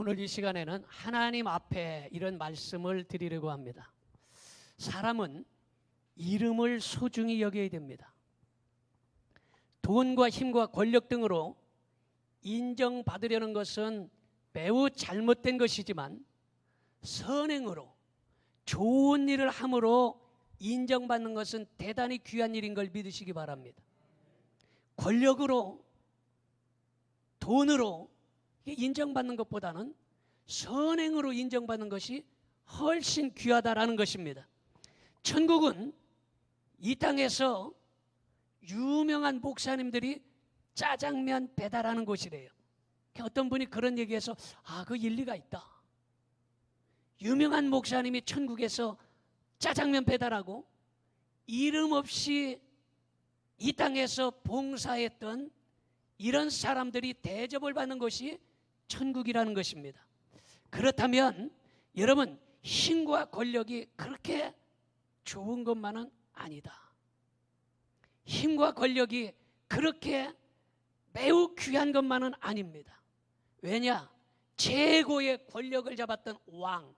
오늘 이 시간에는 하나님 앞에 이런 말씀을 드리려고 합니다. 사람은 이름을 소중히 여겨야 됩니다. 돈과 힘과 권력 등으로 인정받으려는 것은 매우 잘못된 것이지만 선행으로 좋은 일을 함으로 인정받는 것은 대단히 귀한 일인 걸 믿으시기 바랍니다. 권력으로, 돈으로 인정받는 것보다는 선행으로 인정받는 것이 훨씬 귀하다라는 것입니다. 천국은 이 땅에서 유명한 목사님들이 짜장면 배달하는 곳이래요. 어떤 분이 그런 얘기해서 그 일리가 있다. 유명한 목사님이 천국에서 짜장면 배달하고 이름 없이 이 땅에서 봉사했던 이런 사람들이 대접을 받는 것이 천국이라는 것입니다. 그렇다면 여러분, 힘과 권력이 그렇게 좋은 것만은 아니다. 힘과 권력이 그렇게 매우 귀한 것만은 아닙니다. 왜냐? 최고의 권력을 잡았던 왕,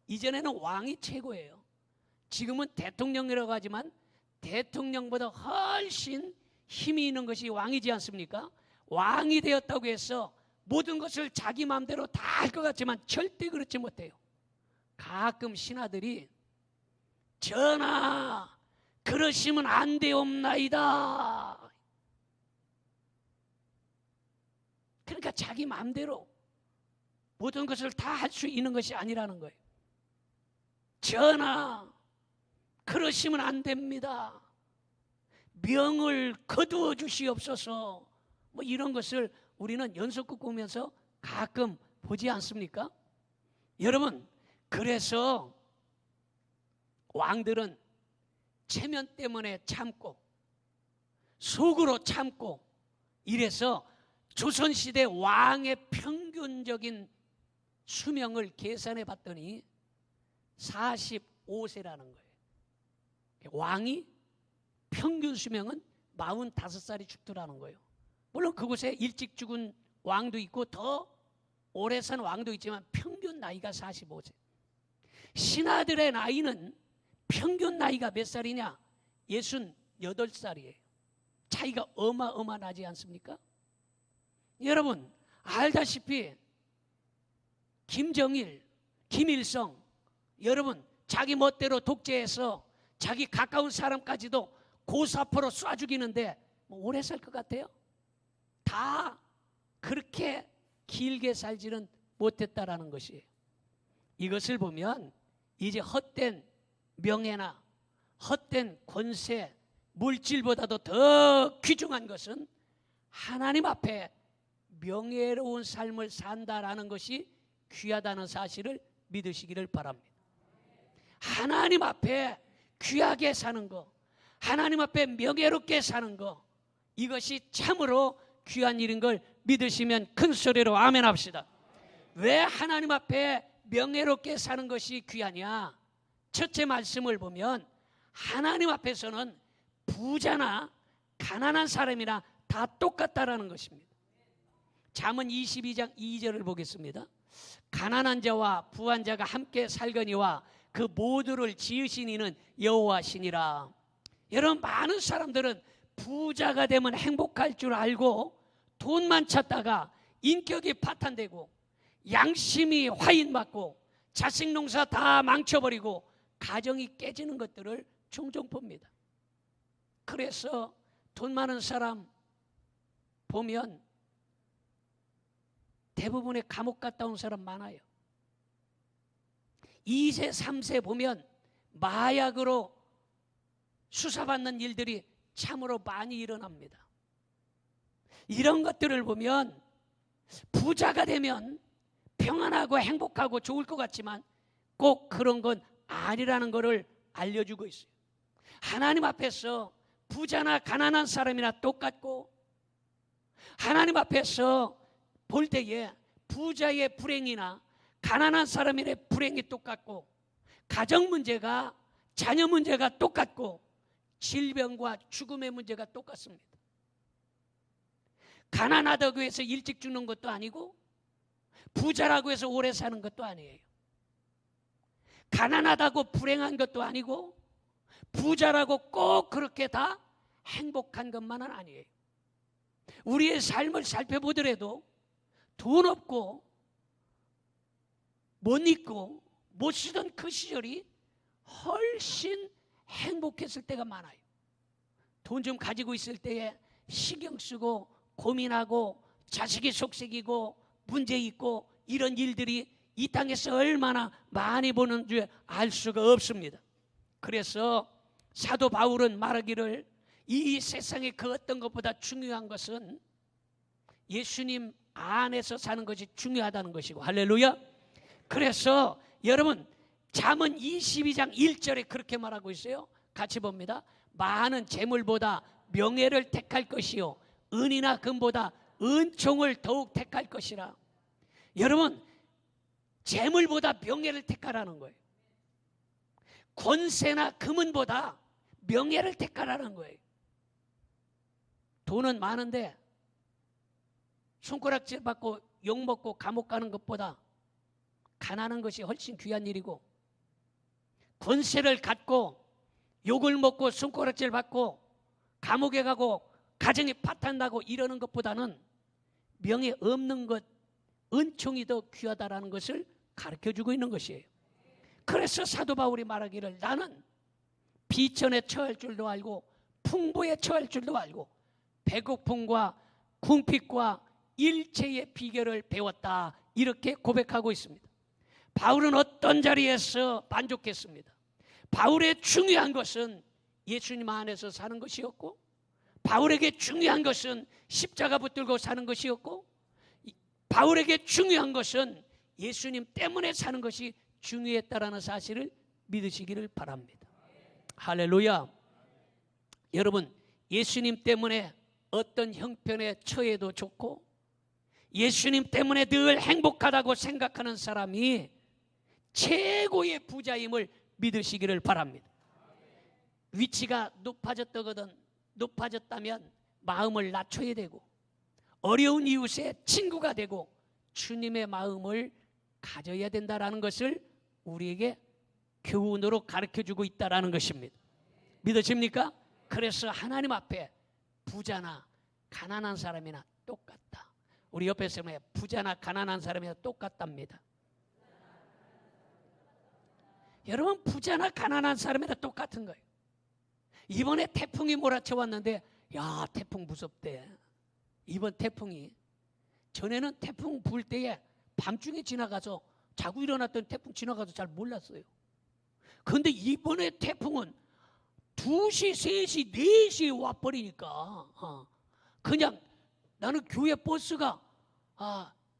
이전에는 왕이 최고예요. 지금은 대통령이라고 하지만 대통령보다 훨씬 힘이 있는 것이 왕이지 않습니까? 왕이 되었다고 해서 모든 것을 자기 마음대로 다 할 것 같지만 절대 그렇지 못해요. 가끔 신하들이 전하, 그러시면 안 되옵나이다. 그러니까 자기 마음대로 모든 것을 다 할 수 있는 것이 아니라는 거예요. 전하, 그러시면 안 됩니다. 명을 거두어 주시옵소서. 뭐 이런 것을 우리는 연속극 보면서 가끔 보지 않습니까? 여러분, 그래서 왕들은 체면 때문에 참고 속으로 참고 이래서 조선시대 왕의 평균적인 수명을 계산해 봤더니 45세라는 거예요. 왕이 평균 수명은 45살이 죽더라는 거예요. 물론 그곳에 일찍 죽은 왕도 있고 더 오래 산 왕도 있지만 평균 나이가 45세. 신하들의 나이는 평균 나이가 몇 살이냐? 68살이에요. 차이가 어마어마하지 않습니까? 여러분 알다시피 김정일, 김일성, 여러분 자기 멋대로 독재해서 자기 가까운 사람까지도 고사포로 쏴 죽이는데 뭐 오래 살 것 같아요? 다 그렇게 길게 살지는 못했다라는 것이에요. 이것을 보면 이제 헛된 명예나 헛된 권세, 물질보다도 더 귀중한 것은 하나님 앞에 명예로운 삶을 산다라는 것이 귀하다는 사실을 믿으시기를 바랍니다. 하나님 앞에 귀하게 사는 거, 하나님 앞에 명예롭게 사는 거, 이것이 참으로 귀한 일인 걸 믿으시면 큰 소리로 아멘 합시다. 왜 하나님 앞에 명예롭게 사는 것이 귀하냐? 첫째 말씀을 보면 하나님 앞에서는 부자나 가난한 사람이나 다 똑같다라는 것입니다. 잠언 22장 2절을 보겠습니다. 가난한 자와 부한 자가 함께 살거니와 그 모두를 지으신 이는 여호와시니라. 여러분 많은 사람들은 부자가 되면 행복할 줄 알고 돈만 찾다가 인격이 파탄되고 양심이 화인받고 자식 농사 다 망쳐버리고 가정이 깨지는 것들을 종종 봅니다. 그래서 돈 많은 사람 보면 대부분의 감옥 갔다 온 사람 많아요. 2세, 3세 보면 마약으로 수사받는 일들이 참으로 많이 일어납니다. 이런 것들을 보면 부자가 되면 평안하고 행복하고 좋을 것 같지만 꼭 그런 건 아니라는 것을 알려주고 있어요. 하나님 앞에서 부자나 가난한 사람이나 똑같고 하나님 앞에서 볼 때에 부자의 불행이나 가난한 사람의 불행이 똑같고 가정 문제가 자녀 문제가 똑같고 질병과 죽음의 문제가 똑같습니다. 가난하다고 해서 일찍 죽는 것도 아니고 부자라고 해서 오래 사는 것도 아니에요. 가난하다고 불행한 것도 아니고 부자라고 꼭 그렇게 다 행복한 것만은 아니에요. 우리의 삶을 살펴보더라도 돈 없고 못 입고 못 쓰던 그 시절이 훨씬 행복했을 때가 많아요. 돈 좀 가지고 있을 때에 신경 쓰고 고민하고 자식이 속색이고 문제 있고 이런 일들이 이 땅에서 얼마나 많이 보는 줄 알 수가 없습니다. 그래서 사도 바울은 말하기를 이 세상의 그 어떤 것보다 중요한 것은 예수님 안에서 사는 것이 중요하다는 것이고, 할렐루야. 그래서 여러분 잠언 22장 1절에 그렇게 말하고 있어요. 같이 봅니다. 많은 재물보다 명예를 택할 것이요 은이나 금보다 은총을 더욱 택할 것이라. 여러분 재물보다 명예를 택하라는 거예요. 권세나 금은보다 명예를 택하라는 거예요. 돈은 많은데 손가락질 받고 욕먹고 감옥 가는 것보다 가난한 것이 훨씬 귀한 일이고, 권세를 갖고 욕을 먹고 손가락질 받고 감옥에 가고 가정이 파탄나고 이러는 것보다는 명예 없는 것, 은총이 더 귀하다라는 것을 가르쳐주고 있는 것이에요. 그래서 사도 바울이 말하기를 나는 비천에 처할 줄도 알고 풍부에 처할 줄도 알고 배고픔과 궁핍과 일체의 비결을 배웠다, 이렇게 고백하고 있습니다. 바울은 어떤 자리에서 만족했습니다. 바울의 중요한 것은 예수님 안에서 사는 것이었고, 바울에게 중요한 것은 십자가 붙들고 사는 것이었고, 바울에게 중요한 것은 예수님 때문에 사는 것이 중요했다라는 사실을 믿으시기를 바랍니다. 할렐루야. 여러분 예수님 때문에 어떤 형편에 처해도 좋고 예수님 때문에 늘 행복하다고 생각하는 사람이 최고의 부자임을 믿으시기를 바랍니다. 위치가 높아졌다면 마음을 낮춰야 되고, 어려운 이웃의 친구가 되고 주님의 마음을 가져야 된다라는 것을 우리에게 교훈으로 가르쳐주고 있다라는 것입니다. 믿어집니까? 그래서 하나님 앞에 부자나 가난한 사람이나 똑같다. 우리 옆에서 부자나 가난한 사람이나 똑같답니다. 여러분 부자나 가난한 사람이나 똑같은 거예요. 이번에 태풍이 몰아쳐 왔는데 야 태풍 무섭대. 이번 태풍이, 전에는 태풍 불 때에 밤중에 지나가서 자고 일어났던 태풍 지나가서 잘 몰랐어요. 그런데 이번에 태풍은 2시, 3시, 4시에 와버리니까 그냥 나는 교회 버스가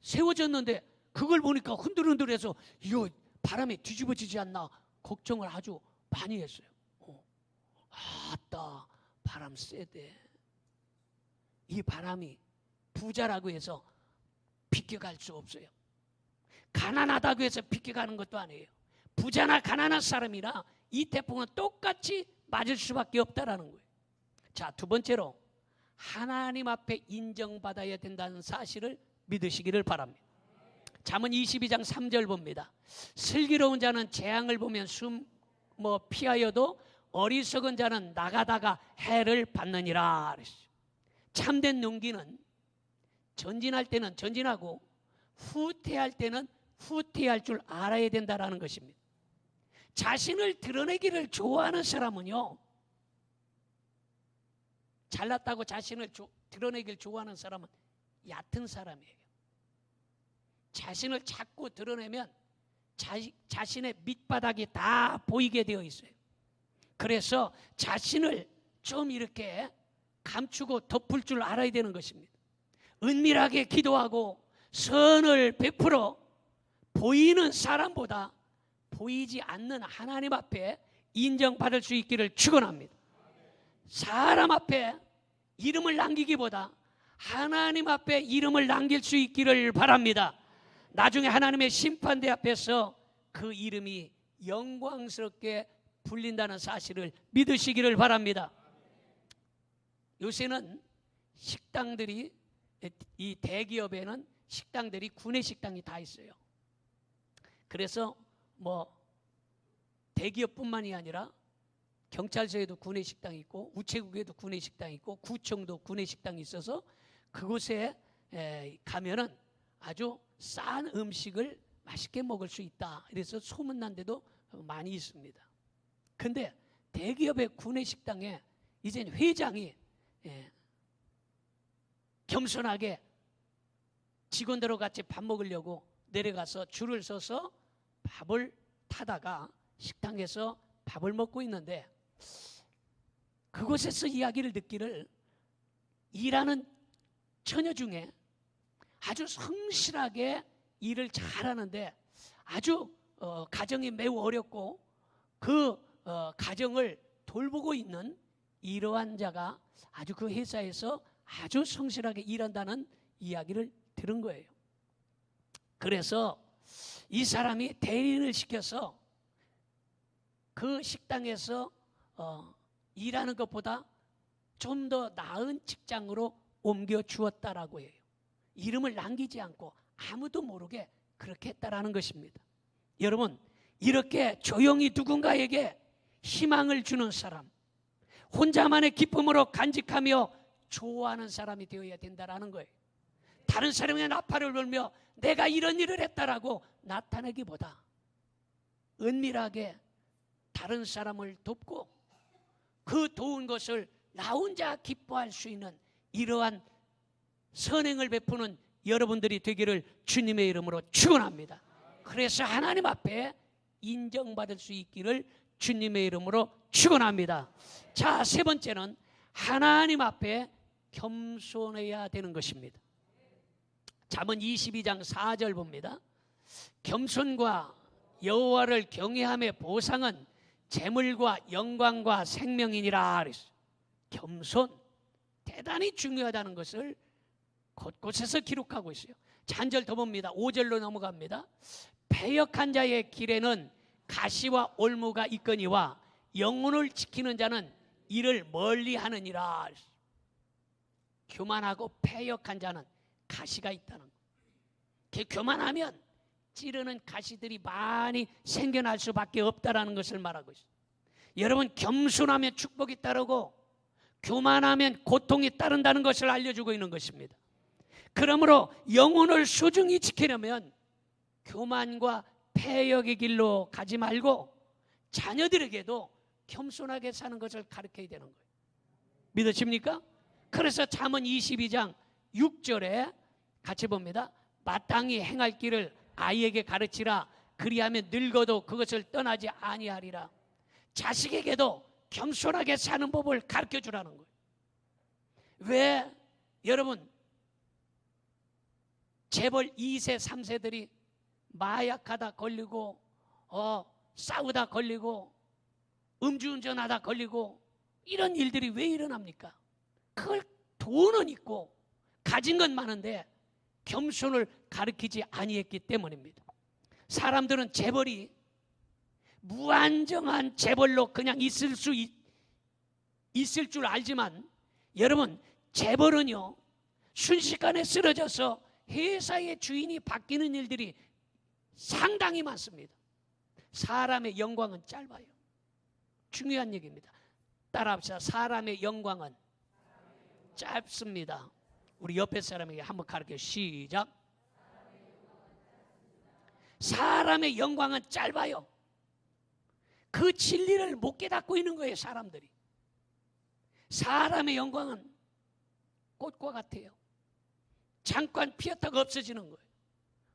세워졌는데 그걸 보니까 흔들흔들해서 이거 바람에 뒤집어지지 않나 걱정을 아주 많이 했어요. 아따 바람 세대. 이 바람이 부자라고 해서 비껴갈 수 없어요. 가난하다고 해서 비껴가는 것도 아니에요. 부자나 가난한 사람이나 이 태풍은 똑같이 맞을 수밖에 없다라는 거예요. 자, 두 번째로 하나님 앞에 인정받아야 된다는 사실을 믿으시기를 바랍니다. 잠언 22장 3절 봅니다. 슬기로운 자는 재앙을 보면 피하여도 어리석은 자는 나가다가 해를 받느니라. 참된 용기는 전진할 때는 전진하고 후퇴할 때는 후퇴할 줄 알아야 된다라는 것입니다. 자신을 드러내기를 좋아하는 사람은요, 잘났다고 자신을 드러내기를 좋아하는 사람은 얕은 사람이에요. 자신을 자꾸 드러내면 자신의 밑바닥이 다 보이게 되어 있어요. 그래서 자신을 좀 이렇게 감추고 덮을 줄 알아야 되는 것입니다. 은밀하게 기도하고 선을 베풀어 보이는 사람보다 보이지 않는 하나님 앞에 인정받을 수 있기를 축원합니다. 사람 앞에 이름을 남기기보다 하나님 앞에 이름을 남길 수 있기를 바랍니다. 나중에 하나님의 심판대 앞에서 그 이름이 영광스럽게 불린다는 사실을 믿으시기를 바랍니다. 요새는 식당들이, 이 대기업에는 식당들이 구내식당이 다 있어요. 그래서 뭐 대기업뿐만이 아니라 경찰서에도 구내식당이 있고 우체국에도 구내식당이 있고 구청도 구내식당이 있어서 그곳에 가면은 아주 싼 음식을 맛있게 먹을 수 있다. 그래서 소문난 데도 많이 있습니다. 근데 대기업의 구내식당에 이젠 회장이 겸손하게 직원들하고 같이 밥 먹으려고 내려가서 줄을 서서 밥을 타다가 식당에서 밥을 먹고 있는데 그곳에서 이야기를 듣기를 일하는 처녀 중에 아주 성실하게 일을 잘하는데 아주 가정이 매우 어렵고 그 가정을 돌보고 있는 이러한 자가 아주 그 회사에서 아주 성실하게 일한다는 이야기를 들은 거예요. 그래서 이 사람이 대리인을 시켜서 그 식당에서 일하는 것보다 좀 더 나은 직장으로 옮겨 주었다라고 해요. 이름을 남기지 않고 아무도 모르게 그렇게 했다라는 것입니다. 여러분, 이렇게 조용히 누군가에게 희망을 주는 사람, 혼자만의 기쁨으로 간직하며 좋아하는 사람이 되어야 된다라는 거예요. 다른 사람의 나팔을 불며 내가 이런 일을 했다라고 나타내기보다 은밀하게 다른 사람을 돕고 그 도운 것을 나 혼자 기뻐할 수 있는 이러한 선행을 베푸는 여러분들이 되기를 주님의 이름으로 축원합니다. 그래서 하나님 앞에 인정받을 수 있기를 주님의 이름으로 축원합니다. 자, 세 번째는 하나님 앞에 겸손해야 되는 것입니다. 잠언 22장 4절 봅니다. 겸손과 여호와를 경외함의 보상은 재물과 영광과 생명이니라. 겸손, 대단히 중요하다는 것을 곳곳에서 기록하고 있어요. 자, 한 절 더 봅니다. 5절로 넘어갑니다. 패역한 자의 길에는 가시와 올무가 있거니와 영혼을 지키는 자는 이를 멀리하느니라. 교만하고 패역한 자는 가시가 있다는 거. 교만하면 찌르는 가시들이 많이 생겨날 수밖에 없다라는 것을 말하고 있어요. 여러분, 겸손하면 축복이 따르고 교만하면 고통이 따른다는 것을 알려주고 있는 것입니다. 그러므로 영혼을 소중히 지키려면 교만과 패역의 길로 가지 말고 자녀들에게도 겸손하게 사는 것을 가르쳐야 되는 거예요. 믿으십니까? 그래서 잠언 22장 6절에 같이 봅니다. 마땅히 행할 길을 아이에게 가르치라. 그리하면 늙어도 그것을 떠나지 아니하리라. 자식에게도 겸손하게 사는 법을 가르쳐 주라는 거예요. 왜 여러분 재벌 2세 3세들이 마약하다 걸리고 싸우다 걸리고 음주운전하다 걸리고 이런 일들이 왜 일어납니까? 그걸 돈은 있고 가진 건 많은데 겸손을 가르치지 아니했기 때문입니다. 사람들은 재벌이 무한정한 재벌로 그냥 있을 줄 알지만 여러분, 재벌은요 순식간에 쓰러져서 회사의 주인이 바뀌는 일들이 상당히 많습니다. 사람의 영광은 짧아요. 중요한 얘기입니다. 따라합시다. 사람의 영광은 짧습니다. 우리 옆에 사람에게 한번 가르쳐. 시작. 사람의 영광은 짧아요. 그 진리를 못 깨닫고 있는 거예요. 사람들이. 사람의 영광은 꽃과 같아요. 잠깐 피었다가 없어지는 거예요.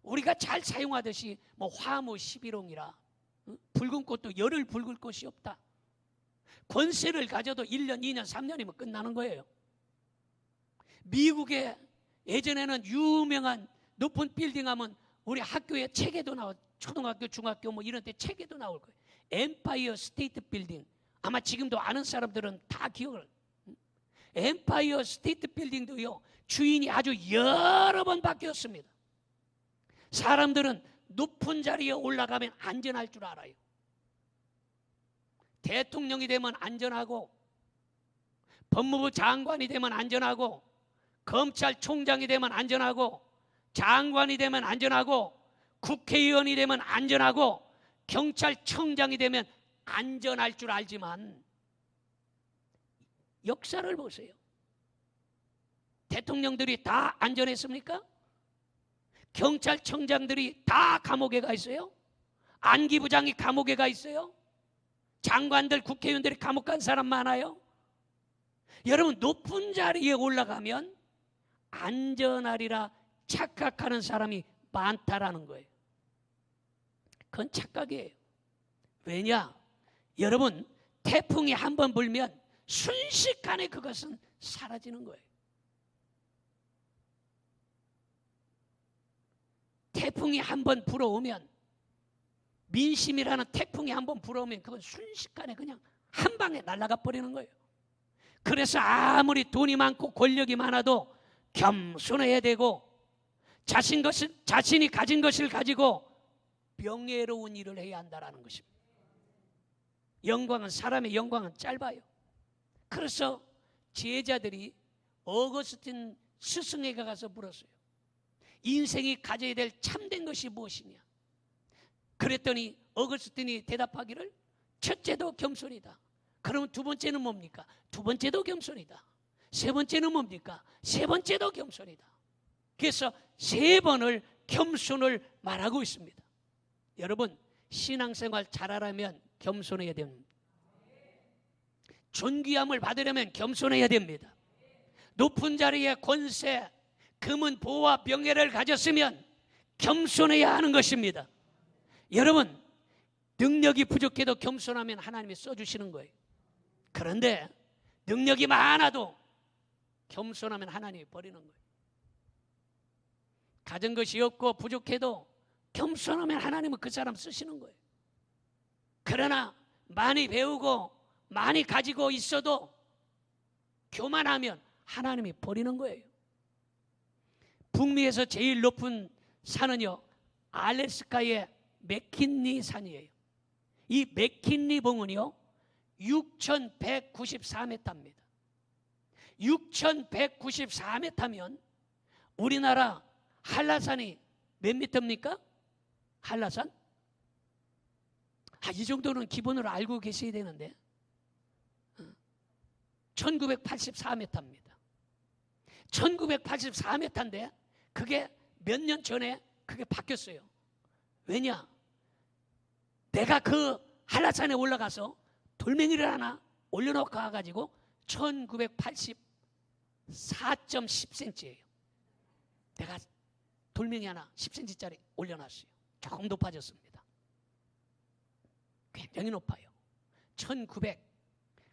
우리가 잘 사용하듯이 뭐 화무 11홍이라 붉은 꽃도 열흘 붉을 것이 없다. 권세를 가져도 1년, 2년, 3년이면 끝나는 거예요. 미국에 예전에는 유명한 높은 빌딩 하면 우리 학교에 책에도 나와, 초등학교, 중학교 뭐 이런 데 책에도 나올 거예요. 엠파이어 스테이트 빌딩. 아마 지금도 아는 사람들은 다 기억을. 엠파이어 스테이트 빌딩도요 주인이 아주 여러 번 바뀌었습니다. 사람들은 높은 자리에 올라가면 안전할 줄 알아요. 대통령이 되면 안전하고, 법무부 장관이 되면 안전하고, 검찰총장이 되면 안전하고, 장관이 되면 안전하고, 국회의원이 되면 안전하고, 경찰청장이 되면 안전할 줄 알지만 역사를 보세요. 대통령들이 다 안전했습니까? 경찰청장들이 다 감옥에 가 있어요? 안기부장이 감옥에 가 있어요? 장관들, 국회의원들이 감옥 간 사람 많아요? 여러분, 높은 자리에 올라가면 안전하리라 착각하는 사람이 많다라는 거예요. 그건 착각이에요. 왜냐? 여러분, 태풍이 한번 불면 순식간에 그것은 사라지는 거예요. 태풍이 한번 불어오면, 민심이라는 태풍이 한번 불어오면 그건 순식간에 그냥 한 방에 날아가 버리는 거예요. 그래서 아무리 돈이 많고 권력이 많아도 겸손해야 되고, 자신이 가진 것을 가지고 명예로운 일을 해야 한다는 것입니다. 사람의 영광은 짧아요. 그래서 제자들이 어거스틴 스승에게 가서 물었어요. 인생이 가져야 될 참된 것이 무엇이냐? 그랬더니 어거스틴이 대답하기를, 첫째도 겸손이다. 그러면 두 번째는 뭡니까? 두 번째도 겸손이다. 세 번째는 뭡니까? 세 번째도 겸손이다. 그래서 세 번을 겸손을 말하고 있습니다. 여러분, 신앙생활 잘하려면 겸손해야 됩니다. 존귀함을 받으려면 겸손해야 됩니다. 높은 자리에 권세, 금은 보호와 명예를 가졌으면 겸손해야 하는 것입니다. 여러분, 능력이 부족해도 겸손하면 하나님이 써주시는 거예요. 그런데 능력이 많아도 겸손하면 하나님이 버리는 거예요. 가진 것이 없고 부족해도 겸손하면 하나님은 그 사람 쓰시는 거예요. 그러나 많이 배우고 많이 가지고 있어도 교만하면 하나님이 버리는 거예요. 북미에서 제일 높은 산은요, 알래스카의 맥킨리 산이에요. 이 맥킨리 봉은요 6,194m입니다. 6,194m면 우리나라 한라산이 몇 미터입니까? 한라산? 이 정도는 기본으로 알고 계셔야 되는데 1984m입니다. 1984m인데 그게 몇 년 전에 그게 바뀌었어요. 왜냐? 내가 그 한라산에 올라가서 돌멩이를 하나 올려놓고 가가지고 1984.10cm예요. 내가 돌멩이 하나 10cm짜리 올려놨어요. 조금 높아졌습니다. 굉장히 높아요. 1900.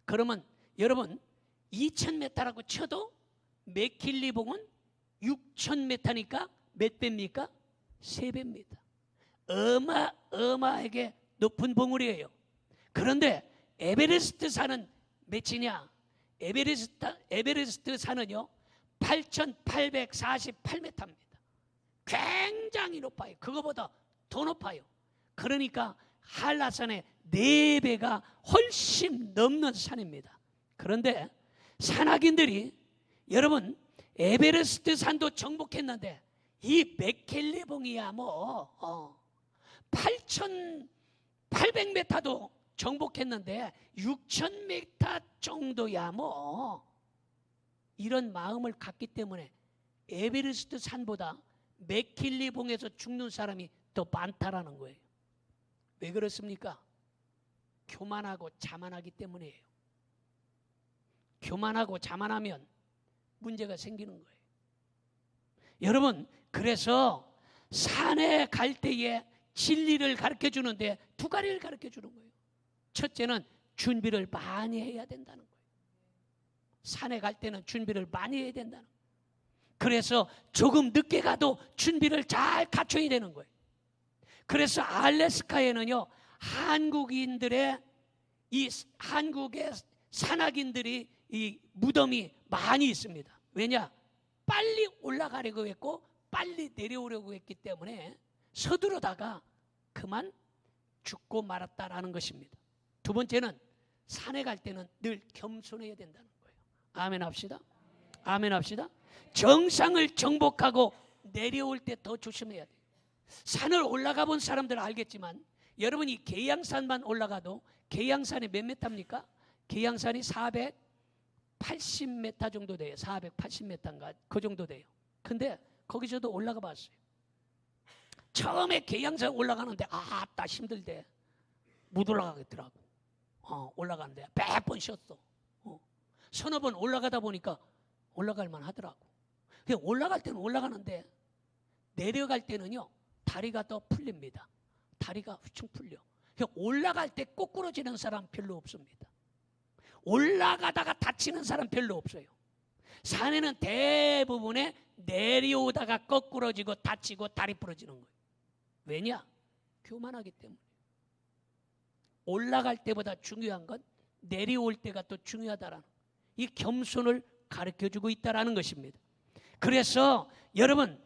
그러면 여러분 2000m라고 쳐도 맥킨리 봉은 6000m니까 몇 배입니까? 3배입니다. 어마어마하게 높은 봉우리예요. 그런데 에베레스트 산은 몇이냐? 에베레스트 산은요 8848m입니다. 굉장히 높아요. 그거보다 더 높아요. 그러니까 한라산의 4배가 훨씬 넘는 산입니다. 그런데 산악인들이 여러분 에베레스트 산도 정복했는데 이 맥켈리봉이야 8,800m도 정복했는데 6,000m 정도야 이런 마음을 갖기 때문에 에베레스트 산보다 맥킬리봉에서 죽는 사람이 더 많다라는 거예요. 왜 그렇습니까? 교만하고 자만하기 때문이에요. 교만하고 자만하면 문제가 생기는 거예요. 여러분, 그래서 산에 갈 때에 진리를 가르쳐 주는데 두 가지를 가르쳐 주는 거예요. 첫째는 준비를 많이 해야 된다는 거예요. 산에 갈 때는 준비를 많이 해야 된다는 거예요. 그래서 조금 늦게 가도 준비를 잘 갖춰야 되는 거예요. 그래서 알래스카에는요 한국인들의 이 한국의 산악인들이 이 무덤이 많이 있습니다. 왜냐? 빨리 올라가려고 했고 빨리 내려오려고 했기 때문에 서두르다가 그만 죽고 말았다라는 것입니다. 두 번째는 산에 갈 때는 늘 겸손해야 된다는 거예요. 아멘 합시다. 아멘 합시다. 정상을 정복하고 내려올 때 더 조심해야 돼요. 산을 올라가 본 사람들은 알겠지만 여러분이 계양산만 올라가도 계양산이 몇 메타입니까? 계양산이 480m 정도 돼요. 480m인가 그 정도 돼요. 근데 거기서도 올라가 봤어요. 처음에 계양산 올라가는데 아따 힘들대. 못 올라가겠더라고. 올라가는데 100번 쉬었어. 서너 번 올라가다 보니까 올라갈 만 하더라고. 그냥 올라갈 때는 올라가는데 내려갈 때는요 다리가 더 풀립니다. 다리가 휘청 풀려. 그냥 올라갈 때 꼬꾸러지는 사람 별로 없습니다. 올라가다가 다치는 사람 별로 없어요. 산에는 대부분에 내려오다가 거꾸러지고 다치고 다리 부러지는 거예요. 왜냐? 교만하기 때문에. 올라갈 때보다 중요한 건 내려올 때가 또 중요하다라는 이 겸손을 가르쳐주고 있다라는 것입니다. 그래서 여러분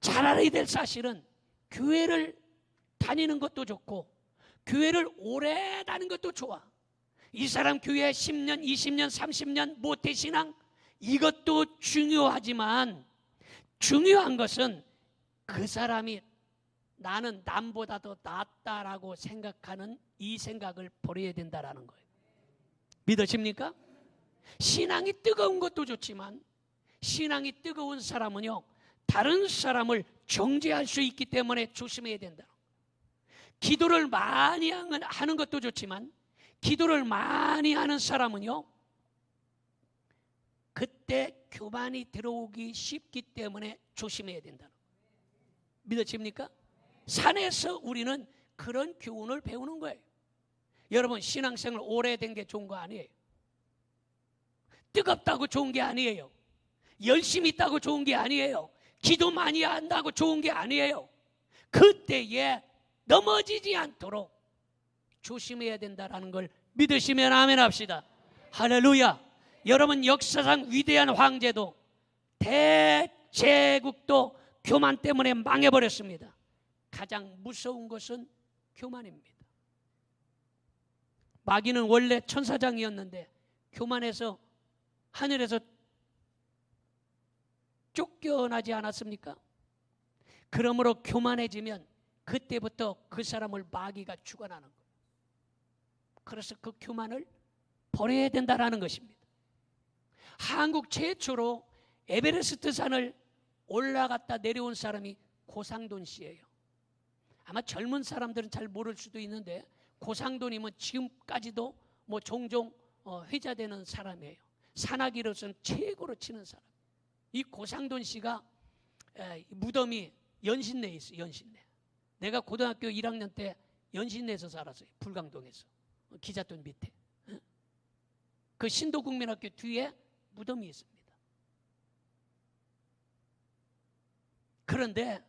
잘 알아야 될 사실은 교회를 다니는 것도 좋고 교회를 오래 다니는 것도 좋아. 이 사람 교회 10년, 20년, 30년 모태신앙 이것도 중요하지만 중요한 것은 그 사람이 나는 남보다 더 낫다라고 생각하는 이 생각을 버려야 된다라는 거예요. 믿으십니까? 신앙이 뜨거운 것도 좋지만 신앙이 뜨거운 사람은요 다른 사람을 정죄할 수 있기 때문에 조심해야 된다. 기도를 많이 하는 것도 좋지만 기도를 많이 하는 사람은요 그때 교만이 들어오기 쉽기 때문에 조심해야 된다. 믿으십니까? 산에서 우리는 그런 교훈을 배우는 거예요. 여러분 신앙생활 오래된 게 좋은 거 아니에요. 뜨겁다고 좋은 게 아니에요. 열심히 있다고 좋은 게 아니에요. 기도 많이 한다고 좋은 게 아니에요. 그때에 넘어지지 않도록 조심해야 된다는 걸 믿으시면 아멘 합시다. 할렐루야. 여러분 역사상 위대한 황제도 대제국도 교만 때문에 망해버렸습니다. 가장 무서운 것은 교만입니다. 마귀는 원래 천사장이었는데 교만해서 하늘에서 쫓겨나지 않았습니까? 그러므로 교만해지면 그때부터 그 사람을 마귀가 죽어나는 거예요. 그래서 그 교만을 버려야 된다는 것입니다. 한국 최초로 에베레스트 산을 올라갔다 내려온 사람이 고상돈 씨예요. 아마 젊은 사람들은 잘 모를 수도 있는데 고상돈이면 지금까지도 뭐 종종 회자되는 사람이에요. 산악인으로서는 최고로 치는 사람. 이 고상돈 씨가 무덤이 연신내에 있어요. 연신내. 내가 고등학교 1학년 때 연신내에서 살았어요. 불광동에서. 기잣돈 밑에. 그 신도국민학교 뒤에 무덤이 있습니다. 그런데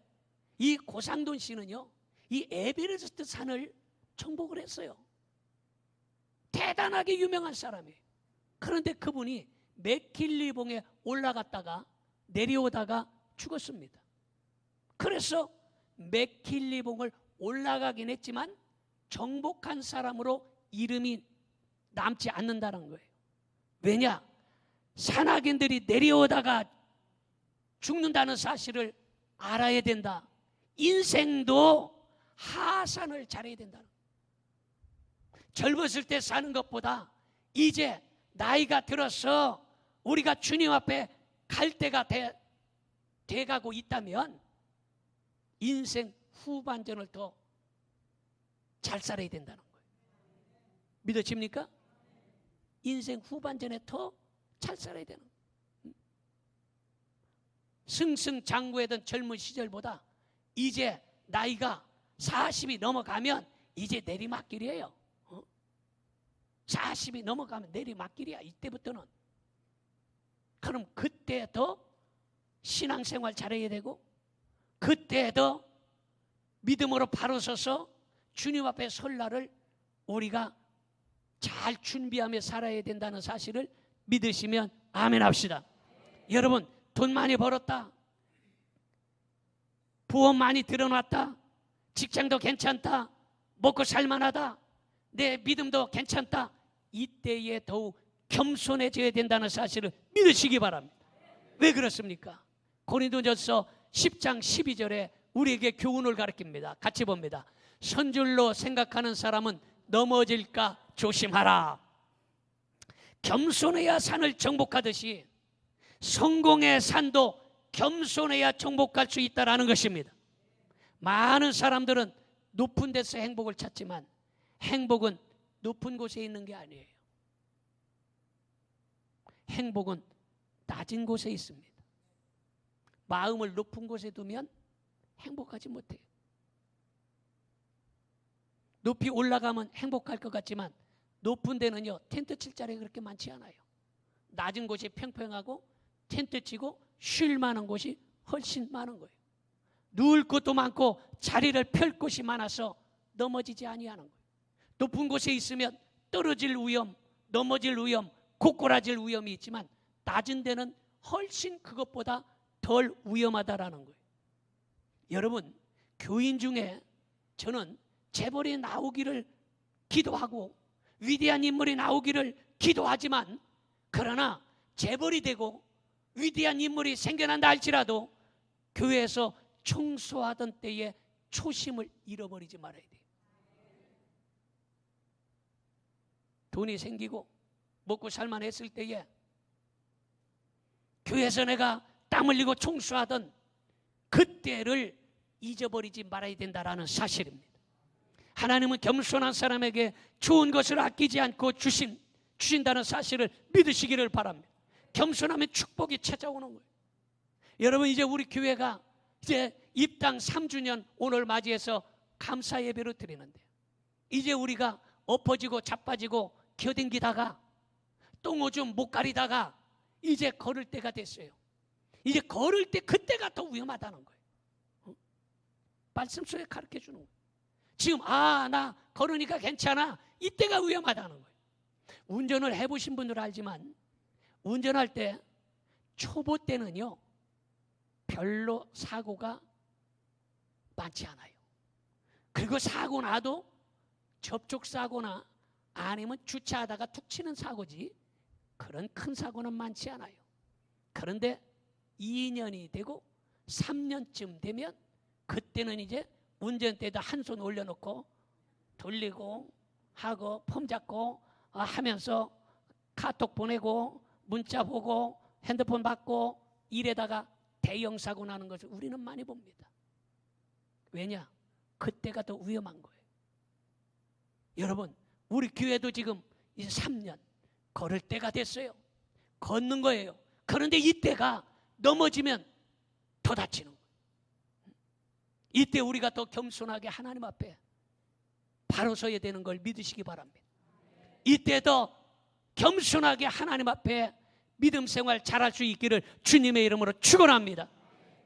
이 고상돈 씨는요 이 에베레스트 산을 정복을 했어요. 대단하게 유명한 사람이에요. 그런데 그분이 맥킬리봉에 올라갔다가 내려오다가 죽었습니다. 그래서 맥킬리봉을 올라가긴 했지만 정복한 사람으로 이름이 남지 않는다는 거예요. 왜냐? 산악인들이 내려오다가 죽는다는 사실을 알아야 된다. 인생도 하산을 잘해야 된다는 거예요. 젊었을 때 사는 것보다 이제 나이가 들어서 우리가 주님 앞에 갈 때가 돼가고 있다면 인생 후반전을 더 잘 살아야 된다는 거예요. 믿어집니까? 인생 후반전에 더 잘 살아야 되는 거예요. 승승장구했던 젊은 시절보다 이제 나이가 40이 넘어가면 이제 내리막길이에요. 40이 넘어가면 내리막길이야. 이때부터는. 그럼 그때 더 신앙생활 잘해야 되고 그때 더 믿음으로 바로 서서 주님 앞에 설 날을 우리가 잘 준비하며 살아야 된다는 사실을 믿으시면 아멘 합시다. 여러분 돈 많이 벌었다, 부업 많이 들어놨다, 직장도 괜찮다, 먹고 살만하다, 내 믿음도 괜찮다, 이때에 더욱 겸손해져야 된다는 사실을 믿으시기 바랍니다. 왜 그렇습니까? 고린도전서 10장 12절에 우리에게 교훈을 가르칩니다. 같이 봅니다. 선줄로 생각하는 사람은 넘어질까 조심하라. 겸손해야 산을 정복하듯이 성공의 산도 겸손해야 정복할 수 있다는 것입니다. 많은 사람들은 높은 데서 행복을 찾지만 행복은 높은 곳에 있는 게 아니에요. 행복은 낮은 곳에 있습니다. 마음을 높은 곳에 두면 행복하지 못해요. 높이 올라가면 행복할 것 같지만 높은 데는요, 텐트 칠 자리가 그렇게 많지 않아요. 낮은 곳이 평평하고 텐트 치고 쉴 만한 곳이 훨씬 많은 거예요. 누울 곳도 많고 자리를 펼 곳이 많아서 넘어지지 아니하는 거예요. 높은 곳에 있으면 떨어질 위험, 넘어질 위험, 고꾸라질 위험이 있지만 낮은 데는 훨씬 그것보다 덜 위험하다라는 거예요. 여러분, 교인 중에 저는 재벌이 나오기를 기도하고 위대한 인물이 나오기를 기도하지만, 그러나 재벌이 되고 위대한 인물이 생겨난다 할지라도 교회에서 청소하던 때에 초심을 잃어버리지 말아야 돼요. 돈이 생기고 먹고 살만했을 때에 교회에서 내가 땀 흘리고 청소하던 그때를 잊어버리지 말아야 된다라는 사실입니다. 하나님은 겸손한 사람에게 좋은 것을 아끼지 않고 주신다는 사실을 믿으시기를 바랍니다. 겸손하면 축복이 찾아오는 거예요. 여러분, 이제 우리 교회가 이제 입당 3주년 오늘 맞이해서 감사 예배를 드리는데, 이제 우리가 엎어지고 자빠지고 겨댕기다가 똥오줌 못 가리다가 이제 걸을 때가 됐어요. 이제 걸을 때 그때가 더 위험하다는 거예요. 말씀 속에 가르쳐 주는 거예요. 지금 나 걸으니까 괜찮아, 이때가 위험하다는 거예요. 운전을 해보신 분들은 알지만 운전할 때 초보 때는요 별로 사고가 많지 않아요. 그리고 사고 나도 접촉사고나 아니면 주차하다가 툭 치는 사고지 그런 큰 사고는 많지 않아요. 그런데 2년이 되고 3년쯤 되면 그때는 이제 운전대에다 한 손 올려놓고 돌리고 하고 폼 잡고 하면서 카톡 보내고 문자 보고 핸드폰 받고 이래다가 대형 사고 나는 것을 우리는 많이 봅니다. 왜냐? 그때가 더 위험한 거예요. 여러분, 우리 교회도 지금 이제 3년 걸을 때가 됐어요. 걷는 거예요. 그런데 이때가 넘어지면 더 다치는 거예요. 이때 우리가 더 겸손하게 하나님 앞에 바로 서야 되는 걸 믿으시기 바랍니다. 이때 더 겸손하게 하나님 앞에 믿음 생활 잘할 수 있기를 주님의 이름으로 축원합니다.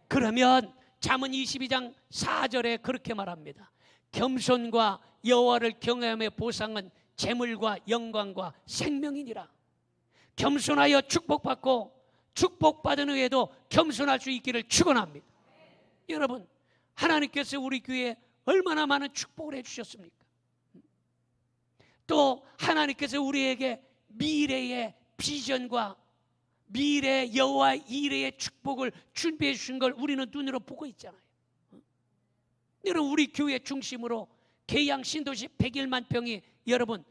그러면 잠언 22장 4절에 그렇게 말합니다. 겸손과 여호와를 경외함의 보상은 재물과 영광과 생명이니라. 겸손하여 축복받고 축복받은 후에도 겸손할 수 있기를 축원합니다. 여러분, 하나님께서 우리 교회에 얼마나 많은 축복을 해주셨습니까? 또 하나님께서 우리에게 미래의 비전과 미래 여호와 이레의 축복을 준비해 주신 걸 우리는 눈으로 보고 있잖아요. 여러분, 우리 교회 중심으로 계양 신도시 101만 평이 여러분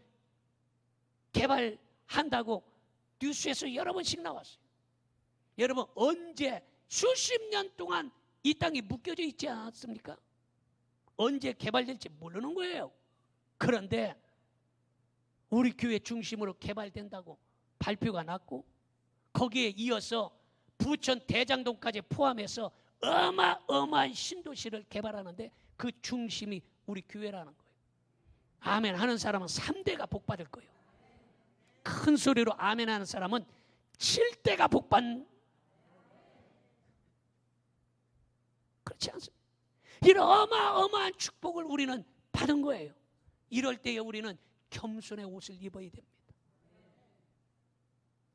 개발한다고 뉴스에서 여러 번씩 나왔어요. 여러분, 언제 수십 년 동안 이 땅이 묶여져 있지 않았습니까? 언제 개발될지 모르는 거예요. 그런데 우리 교회 중심으로 개발된다고 발표가 났고 거기에 이어서 부천 대장동까지 포함해서 어마어마한 신도시를 개발하는데 그 중심이 우리 교회라는 거예요. 아멘 하는 사람은 3대가 복받을 거예요. 큰 소리로 아멘 하는 사람은 7대가 복받는, 그렇지 않습니까? 이런 어마어마한 축복을 우리는 받은 거예요. 이럴 때에 우리는 겸손의 옷을 입어야 됩니다.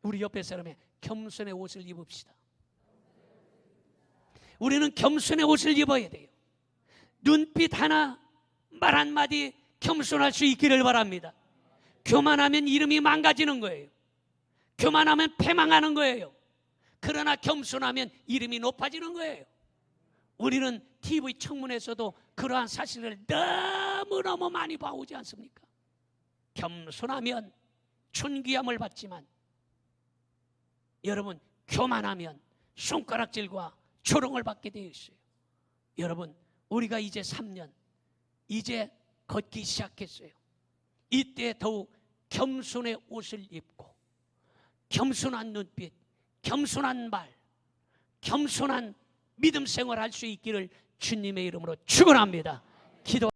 우리 옆에 사람의 겸손의 옷을 입읍시다. 우리는 겸손의 옷을 입어야 돼요. 눈빛 하나, 말 한마디 겸손할 수 있기를 바랍니다. 교만하면 이름이 망가지는 거예요. 교만하면 패망하는 거예요. 그러나 겸손하면 이름이 높아지는 거예요. 우리는 TV 청문회에서도 그러한 사실을 너무너무 많이 봐오지 않습니까? 겸손하면 존귀함을 받지만 여러분 교만하면 손가락질과 조롱을 받게 되어 있어요. 여러분 우리가 이제 3년 이제 걷기 시작했어요. 이때 더욱 겸손의 옷을 입고 겸손한 눈빛, 겸손한 말, 겸손한 믿음 생활할 수 있기를 주님의 이름으로 축원합니다. 기도